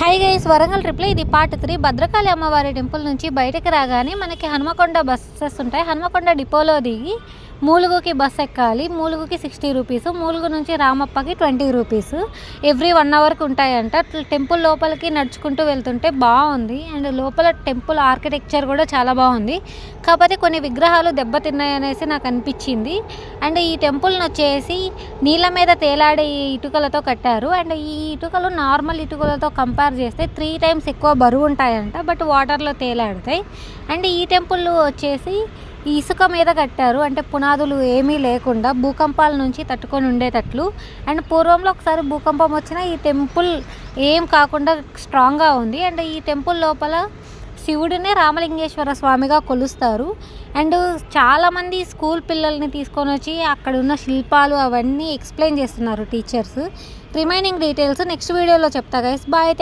Hi guys, Warangal ట్రిప్లో ఇది part 3. Bhadrakali అమ్మవారి టెంపుల్ నుంచి బయటకు రాగానే మనకి హనుమకొండ బస్సెస్ ఉంటాయి. హనుమకొండ డిపోలో దిగి మూలుగుకి బస్ ఎక్కాలి. మూలుగుకి 60 రూపీస్, మూలుగు నుంచి రామప్పకి 20 రూపీస్. ఎవ్రీ 1 అవర్కి ఉంటాయంట. టెంపుల్ లోపలికి నడుచుకుంటూ వెళ్తుంటే బాగుంది. అండ్ లోపల టెంపుల్ ఆర్కిటెక్చర్ కూడా చాలా బాగుంది. కాకపోతే కొన్ని విగ్రహాలు దెబ్బతిన్నాయనేసి నాకు అనిపించింది. అండ్ ఈ టెంపుల్ని వచ్చేసి నీళ్ళ మీద తేలాడే ఇటుకలతో కట్టారు. అండ్ ఈ ఇటుకలు నార్మల్ ఇటుకలతో కంపేర్ చేస్తే 3 టైమ్స్ ఎక్కువ బరువు ఉంటాయంట, బట్ వాటర్లో తేలాడుతాయి. అండ్ ఈ టెంపుల్ వచ్చేసి ఇసుక మీద కట్టారు, అంటే పునాదులు ఏమీ లేకుండా భూకంపాల నుంచి తట్టుకొని ఉండేటట్లు. అండ్ పూర్వంలో ఒకసారి భూకంపం వచ్చినా ఈ టెంపుల్ ఏం కాకుండా స్ట్రాంగ్గా ఉంది. అండ్ ఈ టెంపుల్ లోపల శివుడినే రామలింగేశ్వర స్వామిగా కొలుస్తారు. అండ్ చాలామంది స్కూల్ పిల్లల్ని తీసుకొని వచ్చి అక్కడ ఉన్న శిల్పాలు అవన్నీ ఎక్స్ప్లెయిన్ చేస్తున్నారు టీచర్స్. రిమైనింగ్ డీటెయిల్స్ నెక్స్ట్ వీడియోలో చెప్తా గైస్. బాయ్.